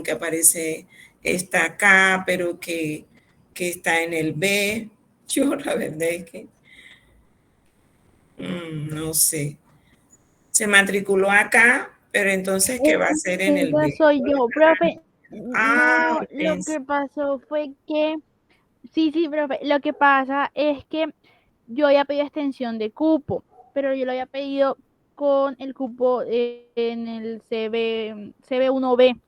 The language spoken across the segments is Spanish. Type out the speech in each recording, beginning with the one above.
electrón que aparece está acá, pero que está en el B. Yo la verdad es que no sé. Se matriculó acá, pero entonces, ¿qué va a hacer en el Esa B? soy yo, profe. Ah, No, lo Hortensia. que pasó fue que, sí, profe, lo que pasa es que yo había pedido extensión de cupo, pero yo lo había pedido con el cupo en el CB1B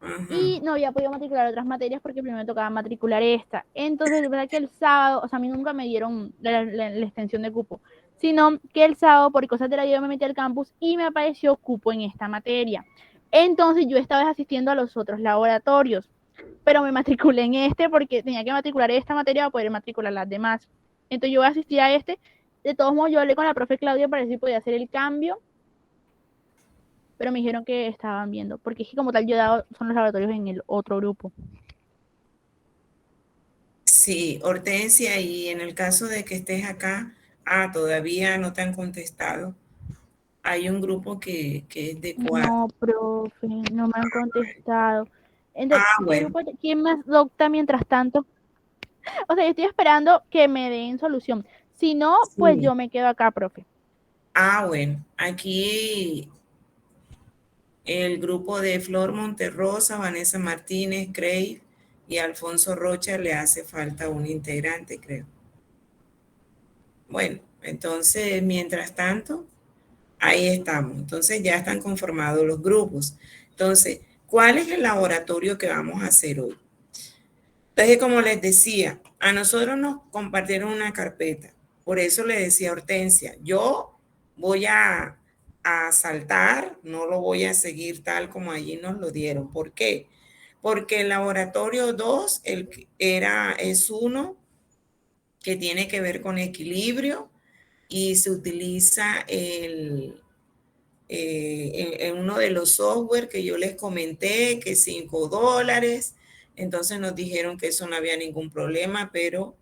Ajá. y no había podido matricular otras materias porque primero me tocaba matricular esta. Entonces, es verdad que el sábado, o sea, a mí nunca me dieron la extensión de cupo, sino que el sábado, por cosas de la vida, me metí al campus y me apareció cupo en esta materia. Entonces, yo estaba asistiendo a los otros laboratorios, pero me matriculé en este porque tenía que matricular esta materia para poder matricular las demás. Entonces, yo voy a asistir a este. De todos modos, yo hablé con la profe Claudia para ver si podía hacer el cambio, pero me dijeron que estaban viendo, porque es que como tal yo he dado, son los laboratorios en el otro grupo. Sí, Hortensia, y en el caso de que estés acá, todavía no te han contestado. Hay un grupo que es de 4. No, profe, no me han contestado. Entonces, ¿qué Bueno, grupo, quién más docta mientras tanto? O sea, yo estoy esperando que me den solución. Si no, pues sí. yo me quedo acá, profe. Bueno, aquí el grupo de Flor Monterrosa, Vanessa Martínez, Craig y Alfonso Rocha le hace falta un integrante, creo. Bueno, entonces, mientras tanto, ahí estamos. Entonces ya están conformados los grupos. Entonces, ¿cuál es el laboratorio que vamos a hacer hoy? Entonces, como les decía, a nosotros nos compartieron una carpeta. Por eso le decía a Hortensia, yo voy a saltar, no lo voy a seguir tal como allí nos lo dieron. ¿Por qué? Porque el laboratorio 2 es uno que tiene que ver con equilibrio y se utiliza en uno de los software que yo les comenté, que $5. Entonces nos dijeron que eso no había ningún problema, pero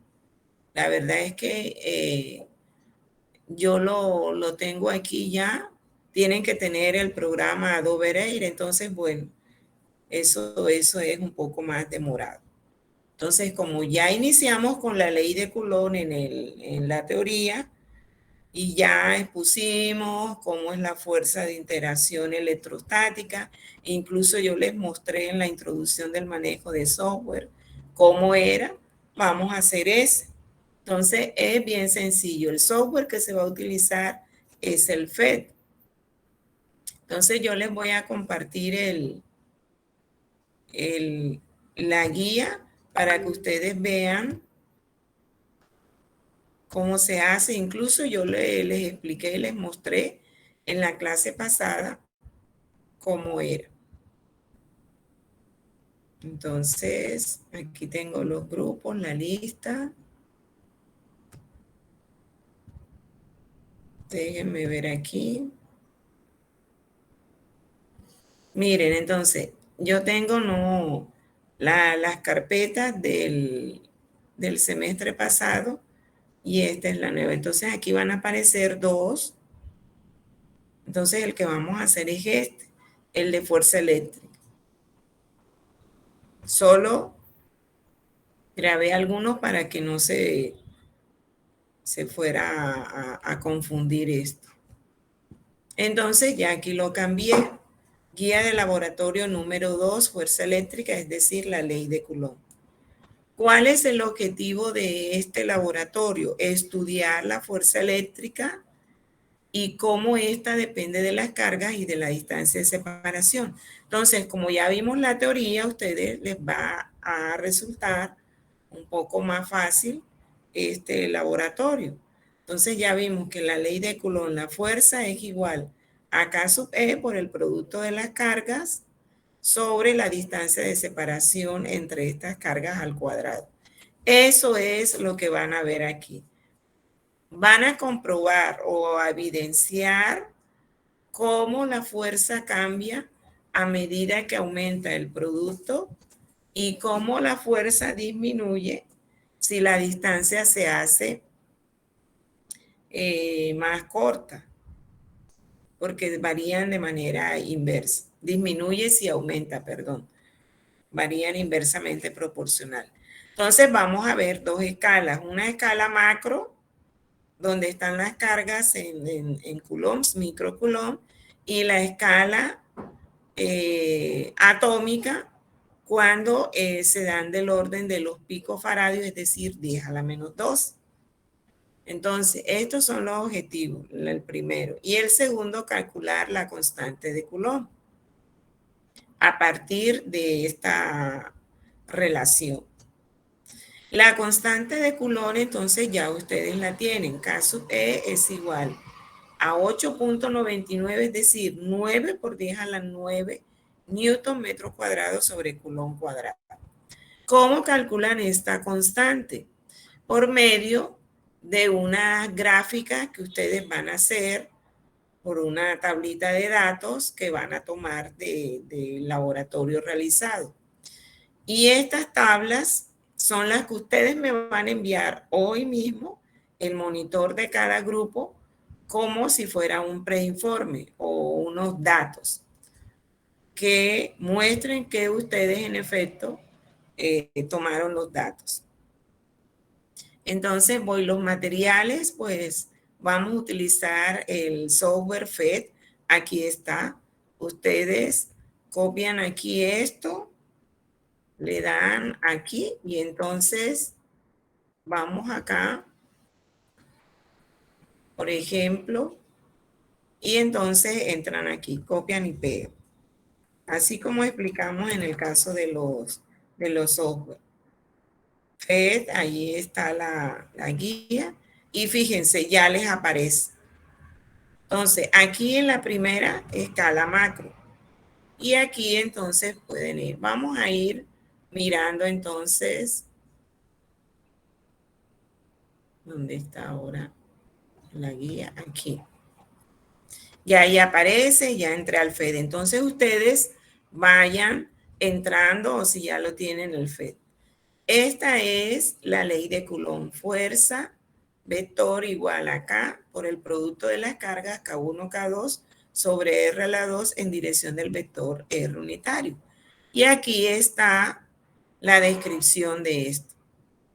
la verdad es que yo lo tengo aquí ya. Tienen que tener el programa Adobe Air, entonces, bueno, eso es un poco más demorado. Entonces, como ya iniciamos con la ley de Coulomb en la teoría, y ya expusimos cómo es la fuerza de interacción electrostática. Incluso yo les mostré en la introducción del manejo de software cómo era. Vamos a hacer ese. Entonces es bien sencillo. El software que se va a utilizar es el FED. Entonces yo les voy a compartir el, la guía para que ustedes vean cómo se hace. Incluso yo les expliqué y les mostré en la clase pasada cómo era. Entonces, aquí tengo los grupos, la lista. Déjenme ver aquí. Miren, entonces, yo tengo las carpetas del semestre pasado y esta es la nueva. Entonces, aquí van a aparecer dos. Entonces, el que vamos a hacer es este, el de fuerza eléctrica. Solo grabé algunos para que no se fuera a confundir esto. Entonces ya aquí lo cambié. Guía de laboratorio número 2, fuerza eléctrica, es decir, la ley de Coulomb. ¿Cuál es el objetivo de este laboratorio? Estudiar la fuerza eléctrica y cómo ésta depende de las cargas y de la distancia de separación. Entonces, como ya vimos la teoría, a ustedes les va a resultar un poco más fácil este laboratorio. Entonces ya vimos que la ley de Coulomb, la fuerza es igual a K sub E por el producto de las cargas sobre la distancia de separación entre estas cargas al cuadrado. Eso es lo que van a ver aquí. Van a comprobar o a evidenciar cómo la fuerza cambia a medida que aumenta el producto y cómo la fuerza disminuye si la distancia se hace más corta, porque varían de manera inversa. Disminuye si aumenta, perdón. varían inversamente proporcional. Entonces vamos a ver dos escalas, una escala macro, donde están las cargas en coulombs, microcoulomb, y la escala atómica, cuando se dan del orden de los picofaradios, es decir, 10 a la menos 2. Entonces, estos son los objetivos, el primero. Y el segundo, calcular la constante de Coulomb a partir de esta relación. La constante de Coulomb, entonces, ya ustedes la tienen. Caso E es igual a 8.99, es decir, 9 por 10 a la 9 newton metro cuadrado sobre Coulomb cuadrado. ¿Cómo calculan esta constante? Por medio de una gráfica que ustedes van a hacer por una tablita de datos que van a tomar del laboratorio realizado. Y estas tablas son las que ustedes me van a enviar hoy mismo, el monitor de cada grupo, como si fuera un preinforme o unos datos que muestren que ustedes en efecto tomaron los datos. Entonces, los materiales, pues vamos a utilizar el software FED. Aquí está. Ustedes copian aquí esto, le dan aquí y entonces vamos acá, por ejemplo, y entonces entran aquí, copian y pegan. Así como explicamos en el caso de los software. FED, ahí está la guía. Y fíjense, ya les aparece. Entonces, aquí en la primera escala macro. Y aquí entonces pueden ir. Vamos a ir mirando entonces. ¿Dónde está ahora la guía? Aquí. Ya ahí aparece, ya entré al FED. Entonces ustedes vayan entrando o si ya lo tienen el FED. Esta es la ley de Coulomb. Fuerza vector igual a K por el producto de las cargas K1, K2 sobre R a la 2 en dirección del vector R unitario. Y aquí está la descripción de esto.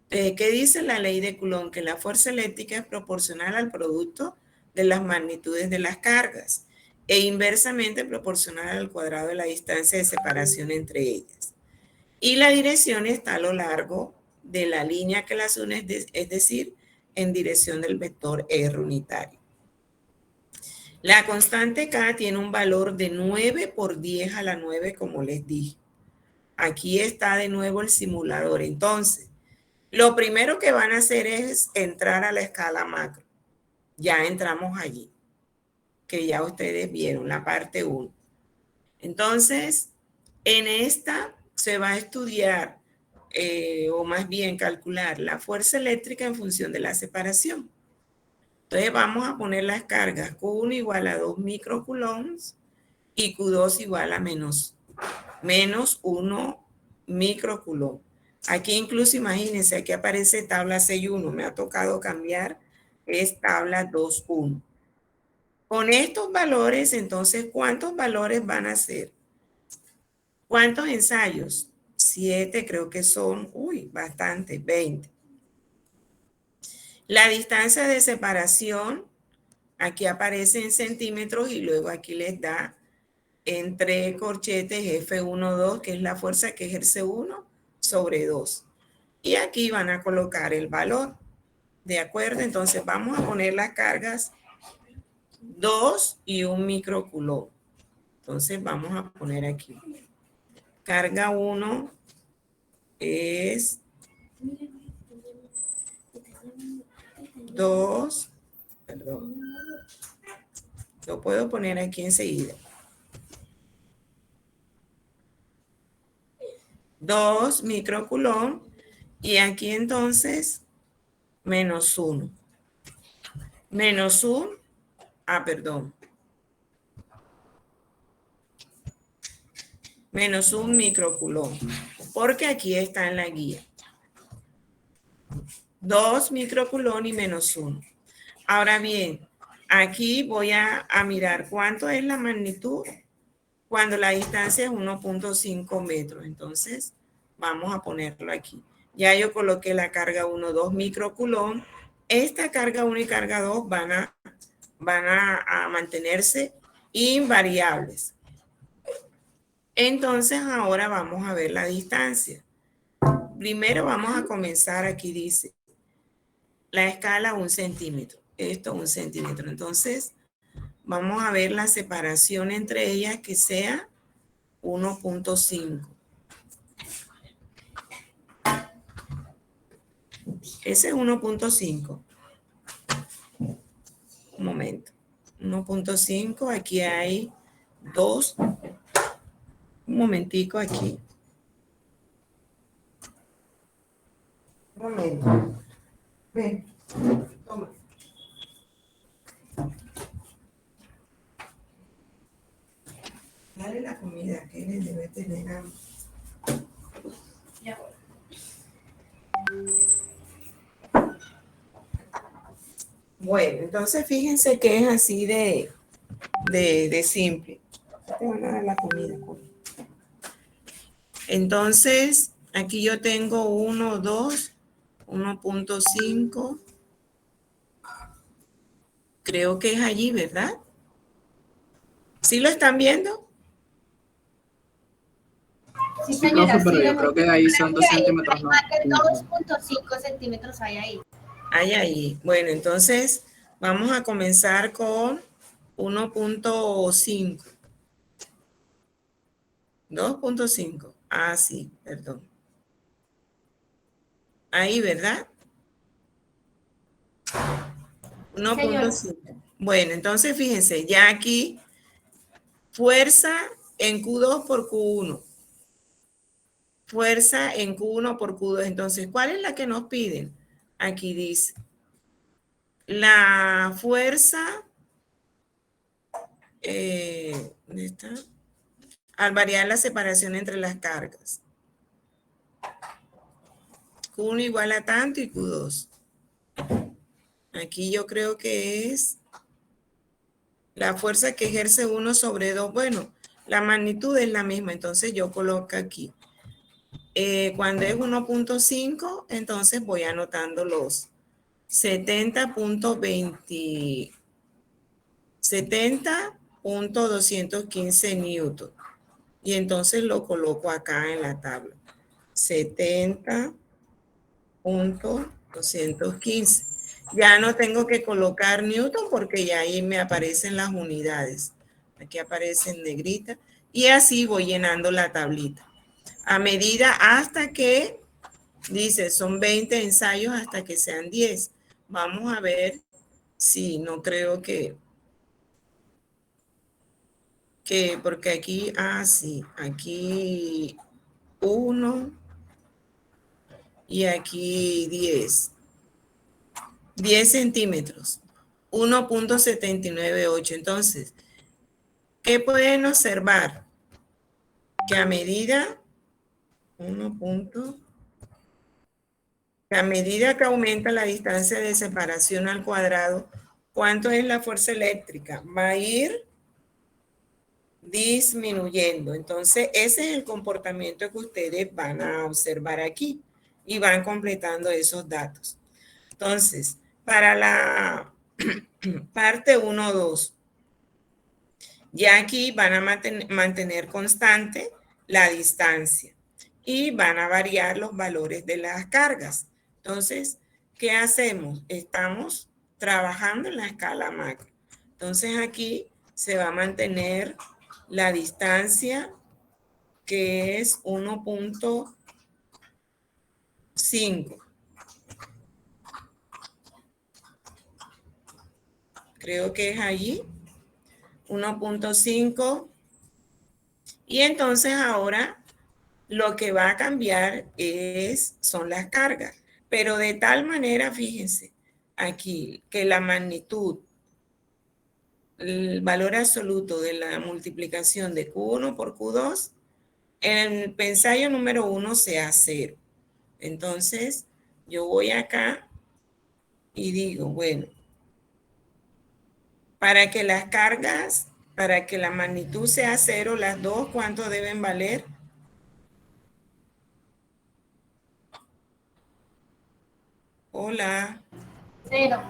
¿Qué dice la ley de Coulomb? Que la fuerza eléctrica es proporcional al producto de las magnitudes de las cargas e inversamente proporcional al cuadrado de la distancia de separación entre ellas. Y la dirección está a lo largo de la línea que las une, es decir, en dirección del vector R unitario. La constante K tiene un valor de 9 por 10 a la 9, como les dije. Aquí está de nuevo el simulador. Entonces, lo primero que van a hacer es entrar a la escala macro. Ya entramos allí, que ya ustedes vieron la parte 1. Entonces, en esta se va a estudiar, o más bien calcular, la fuerza eléctrica en función de la separación. Entonces vamos a poner las cargas Q1 igual a 2 microcoulombs y Q2 igual a menos 1 microcoulomb. Aquí incluso imagínense, aquí aparece tabla 6.1, me ha tocado cambiar, es tabla 2.1. Con estos valores, entonces, ¿cuántos valores van a ser? ¿Cuántos ensayos? 7, creo que son, bastante, 20. La distancia de separación, aquí aparece en centímetros y luego aquí les da entre corchetes F1,2, que es la fuerza que ejerce 1 sobre 2. Y aquí van a colocar el valor. ¿De acuerdo? Entonces vamos a poner las cargas 2 y 1 microcoulomb. Entonces vamos a poner aquí. Carga 1 es 2, perdón. Lo puedo poner aquí enseguida. 2 microcoulomb y aquí entonces menos 1. Menos 1, perdón. Menos 1 microcoulomb, porque aquí está en la guía. 2 microcoulomb y menos 1. Ahora bien, aquí voy a mirar cuánto es la magnitud cuando la distancia es 1.5 metros. Entonces, vamos a ponerlo aquí. Ya yo coloqué la carga 1, 2 microcoulomb. Esta carga 1 y carga 2 van a mantenerse invariables. Entonces, ahora vamos a ver la distancia. Primero vamos a comenzar, aquí dice, la escala 1 centímetro. Esto 1 centímetro. Entonces, vamos a ver la separación entre ellas que sea 1.5. Ese es 1.5. Un momento. 1.5, aquí hay 2. Un momentico aquí. Un momento. Ven, toma. Dale la comida que él debe tener hambre. Ya. Bueno, entonces fíjense que es así de simple. Te van a dar la comida. Entonces, aquí yo tengo 1, 2, 1.5. Creo que es allí, ¿verdad? ¿Sí lo están viendo? Sí, señora, profe, pero sí, yo creo que ahí son 2 centímetros, ¿no? más de 2.5 centímetros hay ahí. Hay ahí. Bueno, entonces vamos a comenzar con 1.5. 2.5. Ah, sí, perdón. Ahí, ¿verdad? 1.5. Bueno, entonces fíjense, ya aquí fuerza en Q2 por Q1. Fuerza en Q1 por Q2. Entonces, ¿cuál es la que nos piden? Aquí dice, la fuerza, ¿dónde está? Al variar la separación entre las cargas. Q1 igual a tanto y Q2. Aquí yo creo que es la fuerza que ejerce 1 sobre 2. Bueno, la magnitud es la misma, entonces yo coloco aquí. Cuando es 1.5, entonces voy anotando los 70.215 newton. Y entonces lo coloco acá en la tabla. 70.215. Ya no tengo que colocar newton porque ya ahí me aparecen las unidades. Aquí aparecen negritas. Y así voy llenando la tablita. A medida hasta que, dice, son 20 ensayos hasta que sean 10. Vamos a ver si no creo que porque aquí, sí, aquí 1 y aquí 10. 10 centímetros. 1.798. Entonces, ¿qué pueden observar? Que a medida que aumenta la distancia de separación al cuadrado, ¿cuánto es la fuerza eléctrica? Va a ir disminuyendo. Entonces, ese es el comportamiento que ustedes van a observar aquí y van completando esos datos. Entonces, para la parte 1, 2, ya aquí van a mantener constante la distancia y van a variar los valores de las cargas. Entonces, ¿qué hacemos? Estamos trabajando en la escala macro. Entonces, aquí se va a mantener la distancia que es 1.5. Creo que es allí. 1.5. Y entonces ahora lo que va a cambiar son las cargas. Pero de tal manera, fíjense, aquí, que la magnitud, el valor absoluto de la multiplicación de Q1 por Q2, en el ensayo número 1 sea 0. Entonces, yo voy acá y digo, bueno, para que las cargas Para que la magnitud sea 0, las dos, ¿cuánto deben valer? Hola. 0.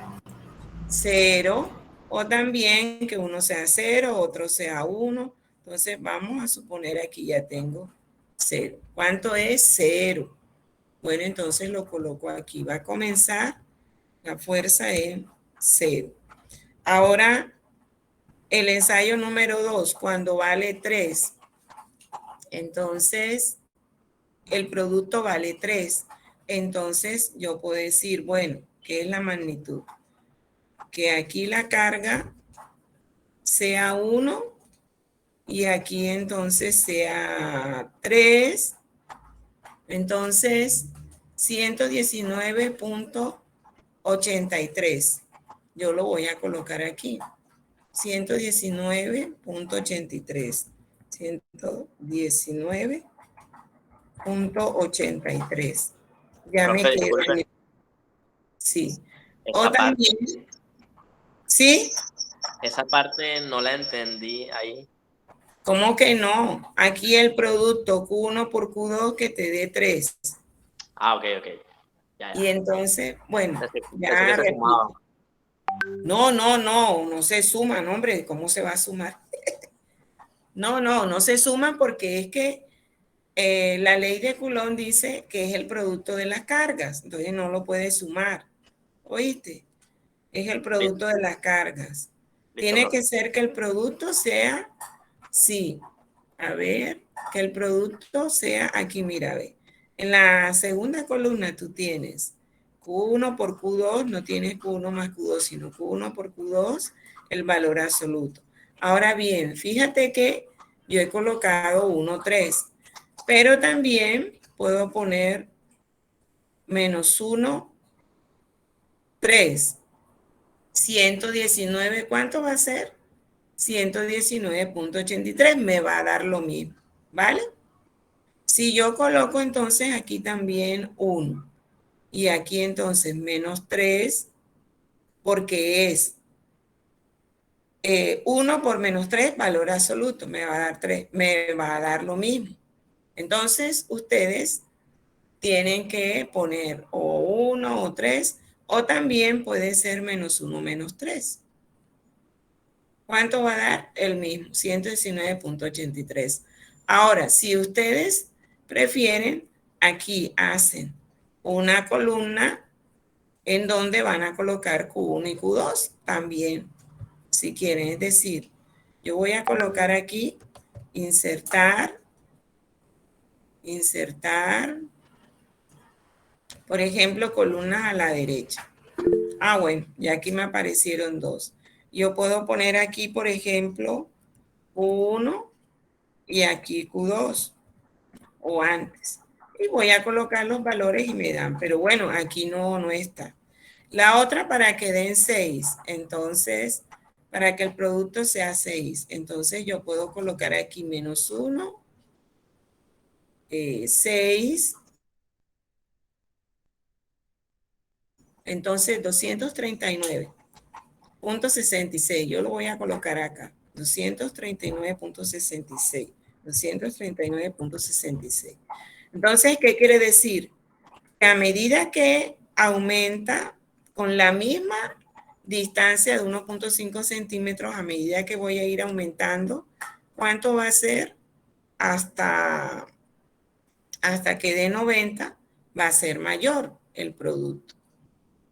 0. O también que uno sea 0, otro sea 1. Entonces vamos a suponer aquí ya tengo 0. ¿Cuánto es? 0. Bueno, entonces lo coloco aquí. Va a comenzar, la fuerza es 0. Ahora, el ensayo número 2, cuando vale 3, entonces el producto vale 3. Entonces yo puedo decir, bueno, ¿qué es la magnitud? Que aquí la carga sea 1 y aquí entonces sea 3. Entonces, 119.83. Yo lo voy a colocar aquí. 119.83. 119.83. Ya me Profe, queda. disculpe, Sí. O esa parte, también, ¿sí? esa parte no la entendí ahí. ¿Cómo que no? Aquí el producto Q1 por Q2 que te dé 3. Ah, ok, ok. Ya, Y ya. entonces, bueno, Pensé que ya se sumaba. repito. No se suman, hombre, ¿cómo se va a sumar? No se suman porque es que la ley de Coulomb dice que es el producto de las cargas, entonces no lo puedes sumar, ¿oíste? Es el Listo, producto de las cargas. listo, Tiene profe. que ser que el producto sea, sí, a ver, que el producto sea, aquí mira, ve. En la segunda columna tú tienes Q1 por Q2, no tienes Q1 más Q2, sino Q1 por Q2, el valor absoluto. Ahora bien, fíjate que yo he colocado 1, 3, pero también puedo poner menos 1, 3. 119, ¿cuánto va a ser? 119.83, me va a dar lo mismo, ¿vale? Si yo coloco entonces aquí también 1 y aquí entonces menos 3, porque es 1 por menos 3, valor absoluto, me va a dar 3, me va a dar lo mismo. Entonces ustedes tienen que poner o 1 o 3, o también puede ser menos 1 menos 3. ¿Cuánto va a dar? El mismo, 119.83. Ahora, si ustedes prefieren, aquí hacen una columna en donde van a colocar Q1 y Q2 también, si quieren. Es decir, yo voy a colocar aquí, insertar, por ejemplo, columnas a la derecha. Ah, bueno, ya aquí me aparecieron dos. Yo puedo poner aquí, por ejemplo, Q1 y aquí Q2 o antes. Y voy a colocar los valores y me dan, pero bueno, aquí no está. La otra para que den 6, entonces, para que el producto sea 6, entonces yo puedo colocar aquí menos 1, 6, entonces 239.66, yo lo voy a colocar acá, 239.66, 239.66. Entonces, ¿qué quiere decir? Que a medida que aumenta con la misma distancia de 1.5 centímetros, a medida que voy a ir aumentando, ¿cuánto va a ser? Hasta que dé 90, va a ser mayor el producto.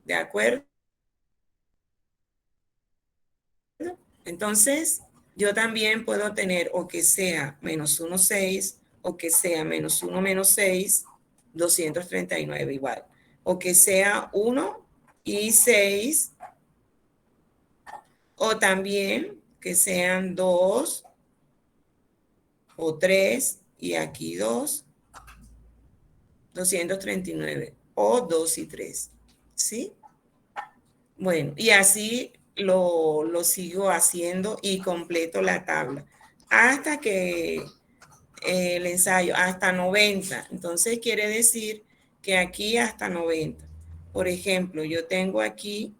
¿De acuerdo? Entonces, yo también puedo tener o que sea menos 1,6 o que sea menos 1 menos 6, 239 igual. O que sea 1 y 6, o también que sean 2 o 3 y aquí 2, 239 o 2 y 3. ¿Sí? Bueno, y así lo sigo haciendo y completo la tabla hasta que el ensayo, hasta 90. Entonces quiere decir que aquí hasta 90. Por ejemplo, yo tengo aquí,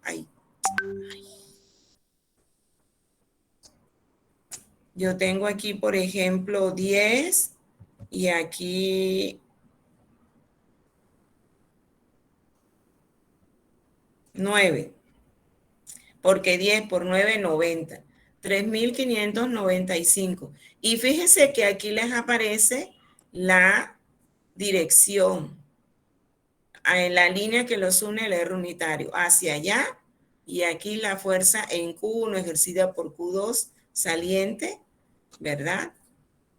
Yo tengo aquí, por ejemplo, 10 y aquí 9, porque 10 por 9, 90. 3.595. Y fíjense que aquí les aparece la dirección, en la línea que los une el R unitario, hacia allá, y aquí la fuerza en Q1 ejercida por Q2 saliente, ¿verdad?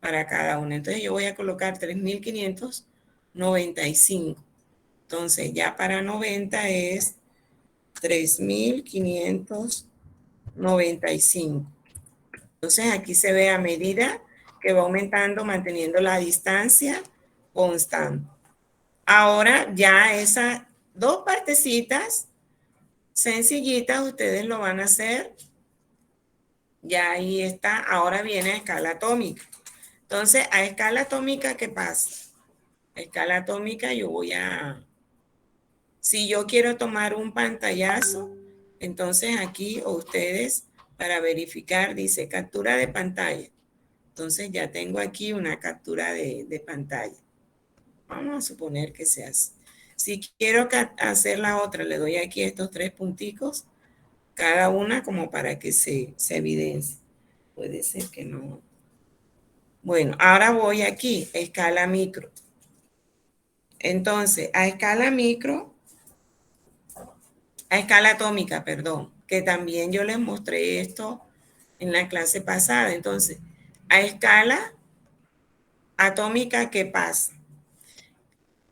Para cada una. Entonces yo voy a colocar 3.595. Entonces ya para 90 es 3.595. Entonces aquí se ve a medida que va aumentando, manteniendo la distancia constante. Ahora ya esas dos partecitas sencillitas ustedes lo van a hacer. Ya ahí está. Ahora viene a escala atómica. Entonces, a escala atómica, ¿qué pasa? A escala atómica yo voy a... Si yo quiero tomar un pantallazo, entonces aquí o ustedes para verificar dice captura de pantalla. Entonces ya tengo aquí una captura de pantalla. Vamos a suponer que se hace. Si quiero hacer la otra, le doy aquí estos 3 punticos, cada una como para que se evidencie. Puede ser que no. Bueno, ahora voy aquí, escala micro. Entonces, a escala micro, a escala atómica, perdón, que también yo les mostré esto en la clase pasada. Entonces, a escala atómica, ¿qué pasa?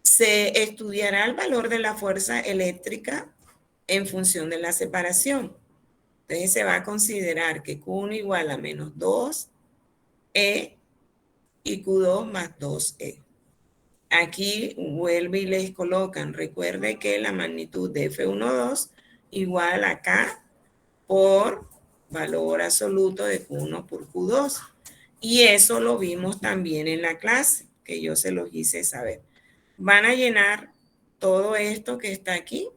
Se estudiará el valor de la fuerza eléctrica en función de la separación. Entonces se va a considerar que Q1 igual a menos 2E y Q2 más 2E. Aquí vuelve y les colocan, recuerde que la magnitud de F12 igual a K por valor absoluto de Q1 por Q2. Y eso lo vimos también en la clase, que yo se los hice saber. Van a llenar todo esto que está aquí.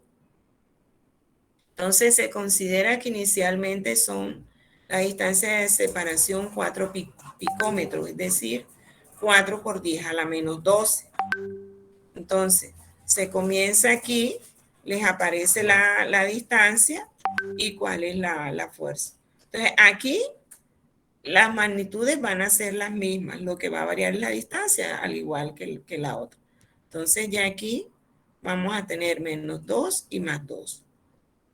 Entonces se considera que inicialmente son la distancia de separación 4 picómetros, es decir, 4 por 10 a la menos 12. Entonces, se comienza aquí, les aparece la distancia y cuál es la fuerza. Entonces, aquí las magnitudes van a ser las mismas, lo que va a variar es la distancia, al igual que la otra. Entonces, ya aquí vamos a tener menos 2 y más 2.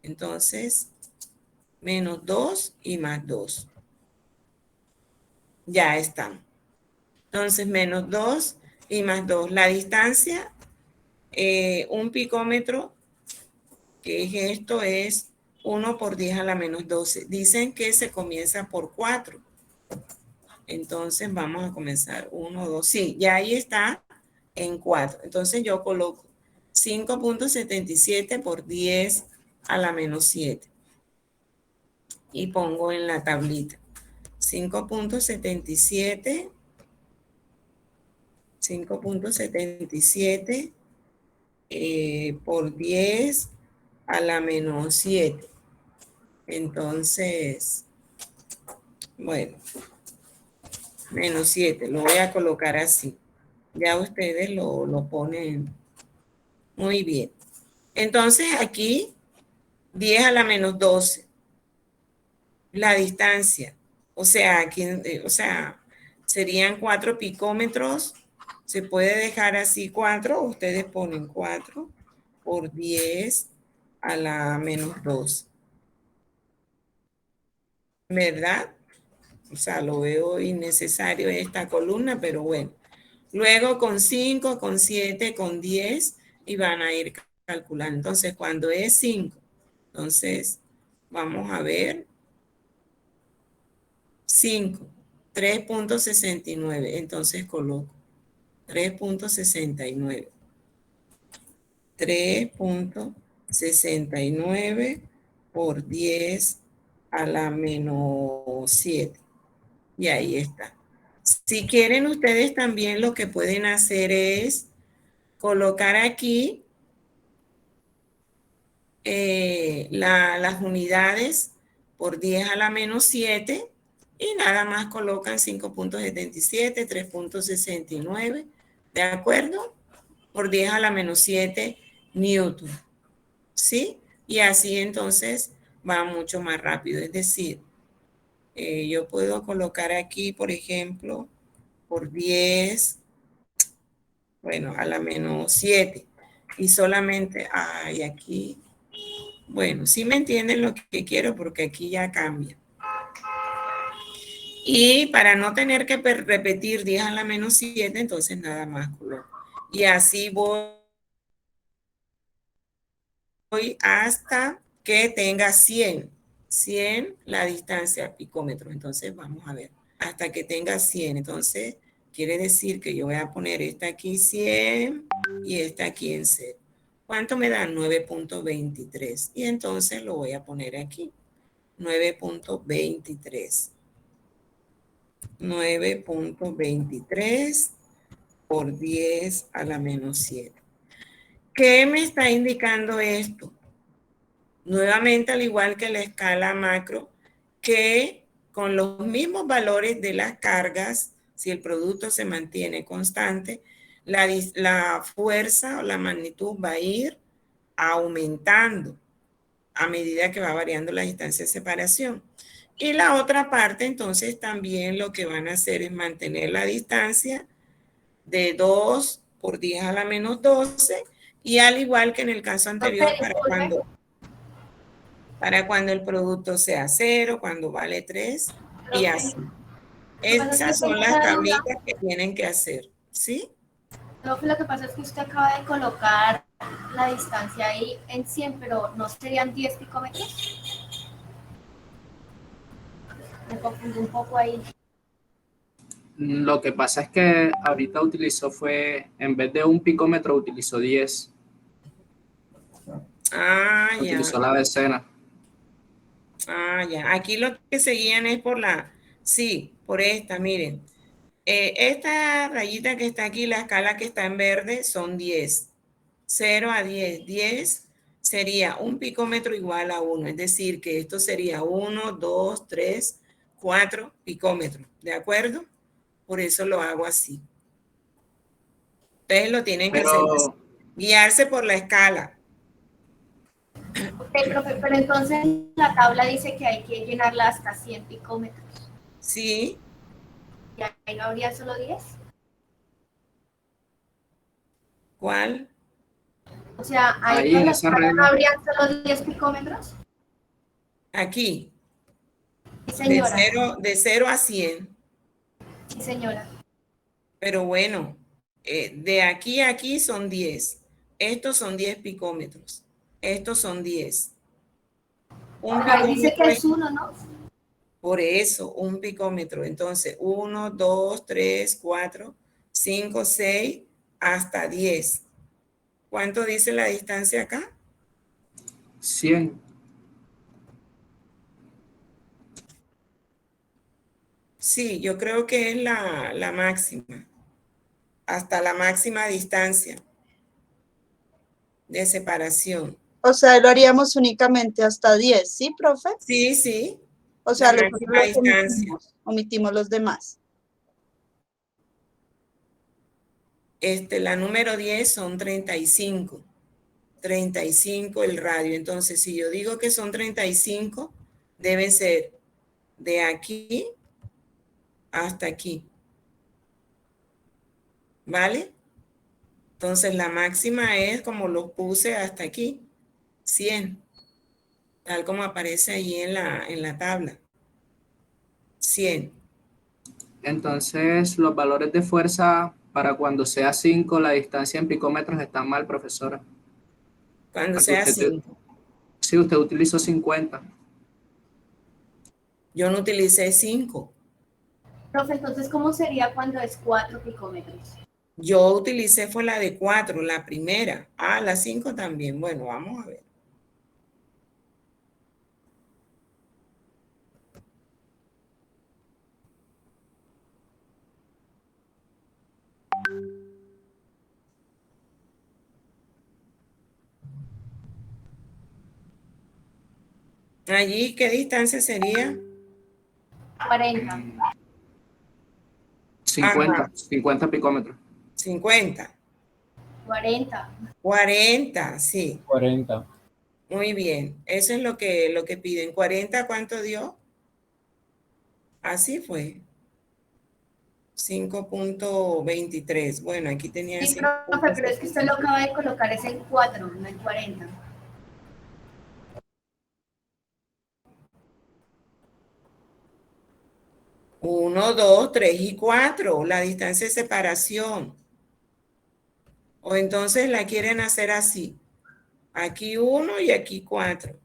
Entonces, menos 2 y más 2. Ya están. Entonces, menos 2 y más 2. La distancia, un picómetro, que es esto, es 1 por 10 a la menos 12. Dicen que se comienza por 4. Entonces, vamos a comenzar 1, 2. Sí, ya ahí está en 4. Entonces, yo coloco 5.77 por 10 a la menos 7. Y pongo en la tablita 5.77 por 10 a la menos 7. Entonces, bueno, menos 7, lo voy a colocar así. Ya ustedes lo ponen muy bien. Entonces aquí 10 a la menos 12. La distancia, o sea, aquí, serían 4 picómetros. Se puede dejar así 4, ustedes ponen 4 por 10 a la menos 2. ¿Verdad? O sea, lo veo innecesario esta columna, pero bueno. Luego con 5, con 7, con 10 y van a ir calculando. Entonces, cuando es 5, entonces vamos a ver 5, 3.69. Entonces coloco 3.69. 3.69 por 10 a la menos 7. Y ahí está. Si quieren ustedes también lo que pueden hacer es colocar aquí las unidades por 10 a la menos 7 y nada más colocan 5.77, 3.69, ¿de acuerdo? Por 10 a la menos 7 newton, ¿sí? Y así entonces va mucho más rápido. Es decir, yo puedo colocar aquí, por ejemplo, por 10, bueno, a la menos 7. Y solamente, ay, aquí, bueno, sí me entienden lo que quiero porque aquí ya cambia. Y para no tener que repetir 10 a la menos 7, entonces nada más coloco. Y así voy hasta que tenga 100. 100 la distancia picómetro. Entonces vamos a ver. Hasta que tenga 100. Entonces quiere decir que yo voy a poner esta aquí 100 y esta aquí en 0. ¿Cuánto me da? 9.23. Y entonces lo voy a poner aquí. 9.23. 9.23 por 10 a la menos 7. ¿Qué me está indicando esto? Nuevamente, al igual que la escala macro, que con los mismos valores de las cargas, si el producto se mantiene constante, la fuerza o la magnitud va a ir aumentando a medida que va variando la distancia de separación. Y la otra parte, entonces, también lo que van a hacer es mantener la distancia de 2 por 10 a la menos 12, y al igual que en el caso anterior, para cuando el producto sea 0, cuando vale 3, y así. Esas son las tablitas que tienen que hacer, ¿sí? Lo que pasa es que usted acaba de colocar la distancia ahí en 100, pero ¿no serían 10 picómetros? Me confundí un poco ahí. Lo que pasa es que ahorita en vez de un picómetro, utilizó 10. Ah, ya. Utilizó la decena. Ah, ya. Aquí lo que seguían es sí, por esta, miren. Esta rayita que está aquí, la escala que está en verde, son 10. 0 a 10. 10 sería un picómetro igual a 1. Es decir, que esto sería 1, 2, 3, 4 picómetros. ¿De acuerdo? Por eso lo hago así. Ustedes lo tienen que hacer así. Pero, Guiarse por la escala. Ok, profe, pero entonces la tabla dice que hay que llenarla hasta 100 picómetros. Sí. ¿Y ahí no habría solo 10? ¿Cuál? O sea, ahí ahí en en la esa tabla no regla, habrían solo 10 picómetros. Aquí. Sí, señora. De 0 a 100. Sí, señora. Pero bueno, de aquí a aquí son 10. Estos son 10 picómetros. Estos son 10. Un Pero ahí dice picómetro que es es 1, ¿no? por eso, un picómetro. Entonces, 1, 2, 3, 4, 5, 6, hasta 10. ¿Cuánto dice la distancia acá? 100. Sí, yo creo que es la máxima. Hasta la máxima distancia de separación. O sea, lo haríamos únicamente hasta 10, ¿sí, profe? Sí, sí, O la sea, los otros máxima los distancia. omitimos los demás. La número 10 son 35. 35 el radio. Entonces, si yo digo que son 35, debe ser de aquí hasta aquí. ¿Vale? Entonces, la máxima es como lo puse hasta aquí, 100, tal como aparece ahí en la tabla. 100. Entonces, los valores de fuerza para cuando sea 5, la distancia en picómetros están mal, profesora. Cuando Porque sea 5. sí, usted utilizó 50. Yo no utilicé 5. Profe, entonces, ¿cómo sería cuando es 4 picómetros? Yo utilicé fue la de 4, la primera. Ah, la 5 también. Bueno, vamos a ver. Allí, ¿qué distancia sería? 40. 50, Ajá. 50 picómetros. 50. 40. 40, sí. 40. Muy bien. Eso es lo que piden. 40, ¿cuánto dio? Así fue. 5.23. Bueno, aquí tenía Sí, profe, pero es que usted lo 5.73. acaba de colocar es en 4, no en 40. Uno, 2, 3 y 4. La distancia de separación. O entonces la quieren hacer así. Aquí 1 y aquí 4.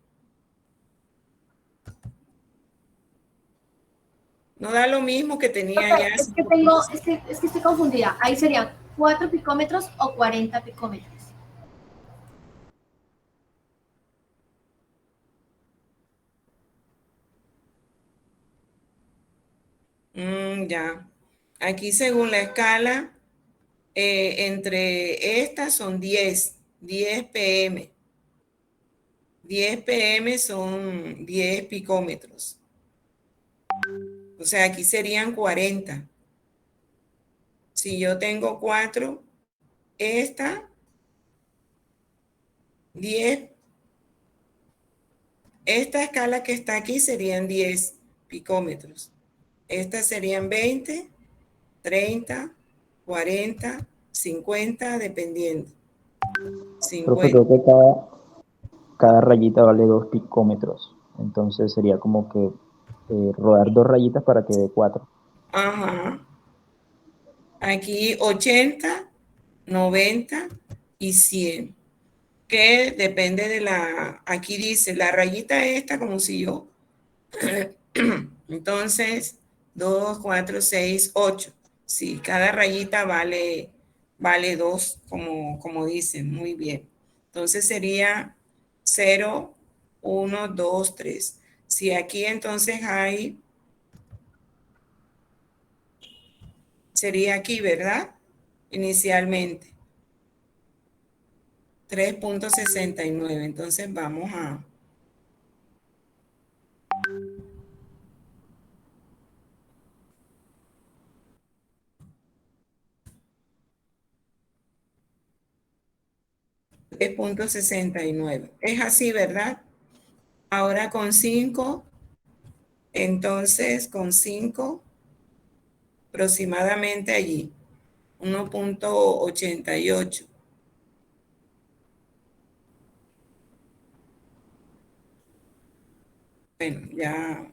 No da lo mismo que tenía Profe, ya es que 5. estoy confundida. Ahí serían 4 picómetros o 40 picómetros. Ya. Aquí según la escala, entre estas son 10 pm. 10 pm son 10 picómetros. O sea, aquí serían 40. Si yo tengo 4, esta, 10, esta escala que está aquí serían 10 picómetros. Estas serían 20, 30, 40, 50, dependiendo. Profe, 50. creo que cada rayita vale 2 picómetros. Entonces sería como que rodar 2 rayitas para que dé 4. Ajá. Aquí 80, 90 y 100. Que depende de aquí dice la rayita esta como si yo. Entonces, 2, 4, 6, 8. Sí, cada rayita vale 2, como dicen, muy bien. Entonces sería 0, 1, 2, 3. Si aquí entonces sería aquí, ¿verdad? Inicialmente. 3.69. Entonces vamos a... .69. Es así, ¿verdad? Ahora con 5, entonces con 5, aproximadamente allí, 1.88. Bueno, ya,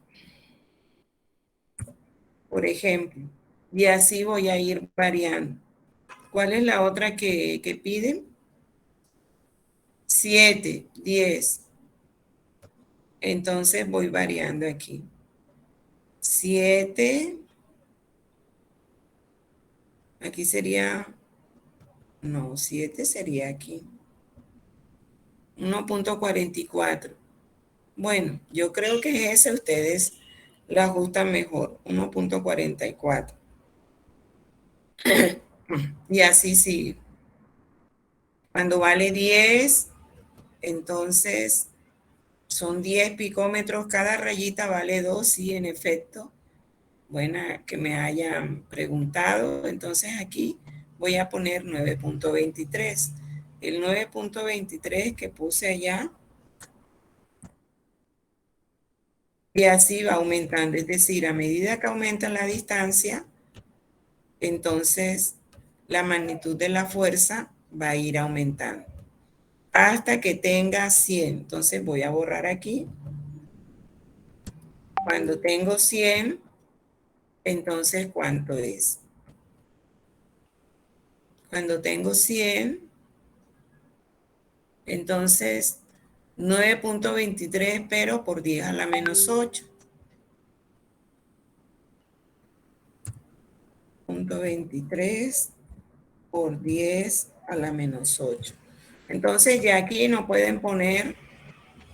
por ejemplo, y así voy a ir variando. ¿Cuál es la otra que piden? 7, 10. Entonces voy variando aquí. 7, aquí sería, no, 7 sería aquí. 1.44. Bueno, yo creo que ese ustedes lo ajustan mejor, 1.44. Y así sí. Cuando vale 10, entonces son 10 picómetros, cada rayita vale 2, sí, en efecto. Buena que me hayan preguntado. Entonces aquí voy a poner 9.23. El 9.23 que puse allá. Y así va aumentando. Es decir, a medida que aumenta la distancia, entonces la magnitud de la fuerza va a ir aumentando hasta que tenga 100. Entonces voy a borrar aquí. Cuando tengo 100, entonces ¿cuánto es? Cuando tengo 100, entonces 9.23, pero por 10 a la menos 8. 0.23 por 10 a la menos 8. Entonces ya aquí no pueden poner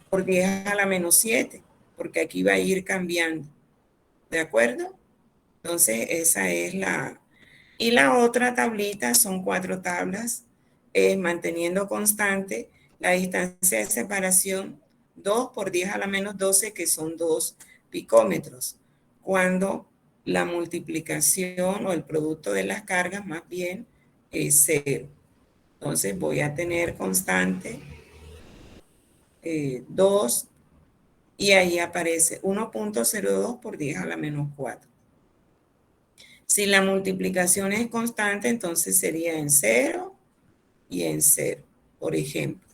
por 10 a la menos 7, porque aquí va a ir cambiando. ¿De acuerdo? Entonces esa es la... Y la otra tablita son 4 tablas, manteniendo constante la distancia de separación 2 por 10 a la menos 12, que son 2 picómetros. cuando la multiplicación o el producto de las cargas más bien es 0. Entonces voy a tener constante 2 y ahí aparece 1.02 por 10 a la menos 4. Si la multiplicación es constante, entonces sería en 0 y en 0, por ejemplo.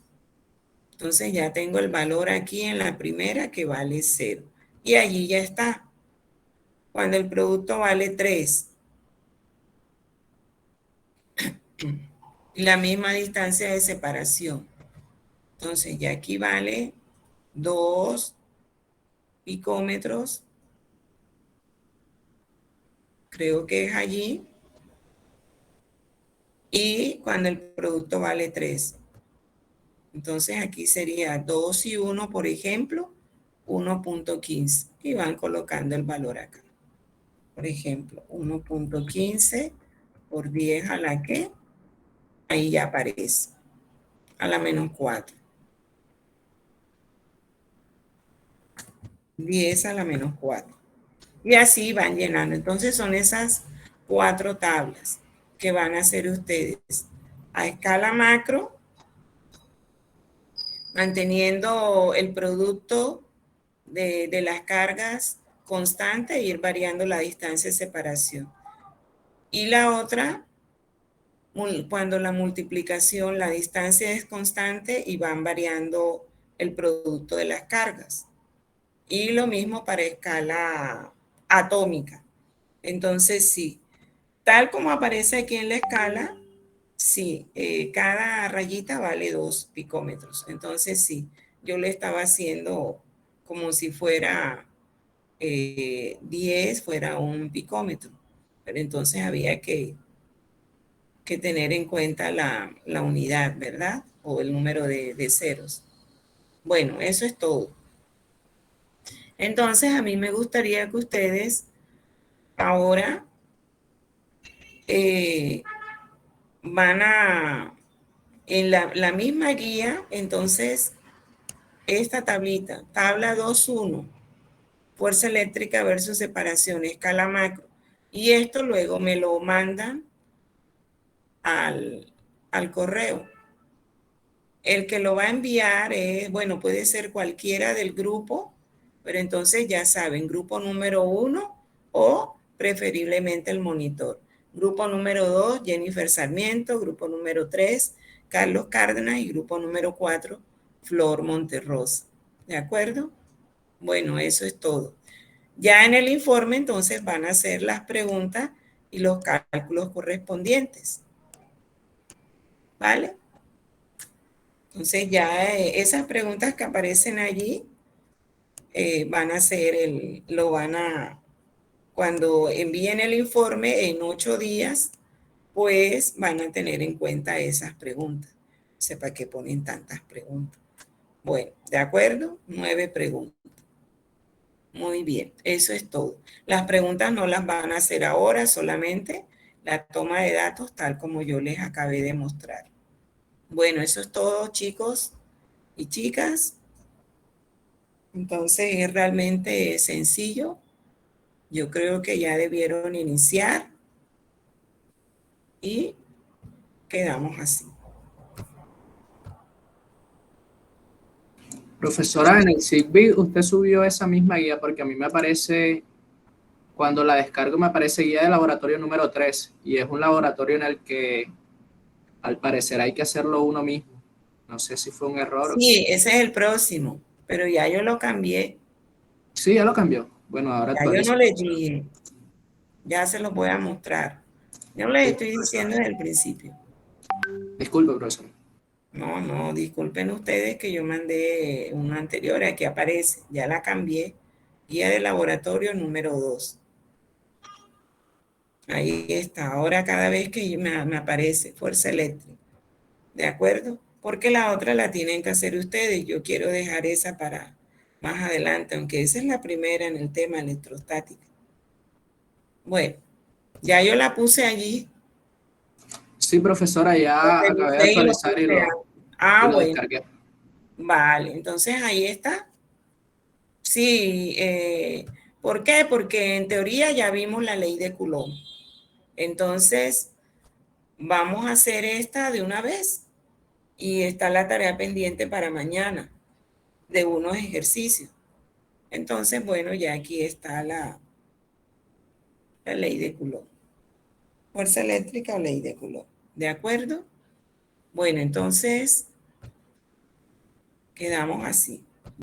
Entonces ya tengo el valor aquí en la primera que vale 0. Y allí ya está. Cuando el producto vale 3. Y la misma distancia de separación. Entonces ya aquí vale 2 picómetros. Creo que es allí. Y cuando el producto vale 3. Entonces aquí sería 2 y 1, por ejemplo, 1.15. Y van colocando el valor acá. Por ejemplo, 1.15 por 10 a la que, ahí ya aparece, a la menos 4. 10 a la menos 4. Y así van llenando. Entonces son esas 4 tablas que van a hacer ustedes a escala macro, manteniendo el producto de las cargas constante e ir variando la distancia de separación. Y la otra, cuando la multiplicación, la distancia es constante y van variando el producto de las cargas. Y lo mismo para escala atómica. Entonces, sí, tal como aparece aquí en la escala, sí, cada rayita vale 2 picómetros. Entonces, sí, yo le estaba haciendo como si fuera 10, fuera un picómetro. Pero entonces había que tener en cuenta la unidad, ¿verdad? O el número de ceros. Bueno, eso es todo. Entonces, a mí me gustaría que ustedes ahora van a, en la misma guía, entonces, esta tablita, tabla 2.1, fuerza eléctrica versus separación, escala macro. Y esto luego me lo mandan al correo. El que lo va a enviar es, bueno, puede ser cualquiera del grupo, pero entonces ya saben, grupo número 1 o preferiblemente el monitor. Grupo número 2, Jennifer Sarmiento. Grupo número 3, Carlos Cárdenas. Y grupo número 4, Flor Monterrosa. ¿De acuerdo? Bueno, eso es todo. Ya en el informe entonces van a hacer las preguntas y los cálculos correspondientes. ¿Vale? Entonces ya esas preguntas que aparecen allí van a ser cuando envíen el informe en 8 días, pues van a tener en cuenta esas preguntas. No sé para qué ponen tantas preguntas. Bueno, ¿de acuerdo? 9 preguntas. Muy bien, eso es todo. Las preguntas no las van a hacer ahora, solamente la toma de datos tal como yo les acabé de mostrar. Bueno, eso es todo, chicos y chicas. Entonces es realmente sencillo. Yo creo que ya debieron iniciar y quedamos así. Profesora, en el Zigbee usted subió esa misma guía porque a mí me aparece, cuando la descargo me aparece guía de laboratorio número 3 y es un laboratorio en el que al parecer hay que hacerlo uno mismo. No sé si fue un error. Sí, ese es el próximo, pero ya yo lo cambié. Sí, ya lo cambió. Bueno, ahora Ya yo actualizo. no les dije. Ya se los voy a mostrar. Yo les estoy diciendo desde el principio. Disculpe, profesor. No, disculpen ustedes que yo mandé uno anterior, aquí aparece, ya la cambié, guía de laboratorio número 2. Ahí está, ahora cada vez que me aparece fuerza eléctrica, ¿de acuerdo? Porque la otra la tienen que hacer ustedes, yo quiero dejar esa para más adelante, aunque esa es la primera en el tema electrostática. Bueno, ya yo la puse allí. Sí, profesora, ya acabé de actualizar y lo bueno. descargué. Vale, entonces ahí está. Sí, ¿Por qué? Porque en teoría ya vimos la ley de Coulomb. Entonces, vamos a hacer esta de una vez. Y está la tarea pendiente para mañana de unos ejercicios. Entonces, bueno, ya aquí está la ley de Coulomb. Fuerza eléctrica o ley de Coulomb. ¿De acuerdo? Bueno, entonces quedamos así.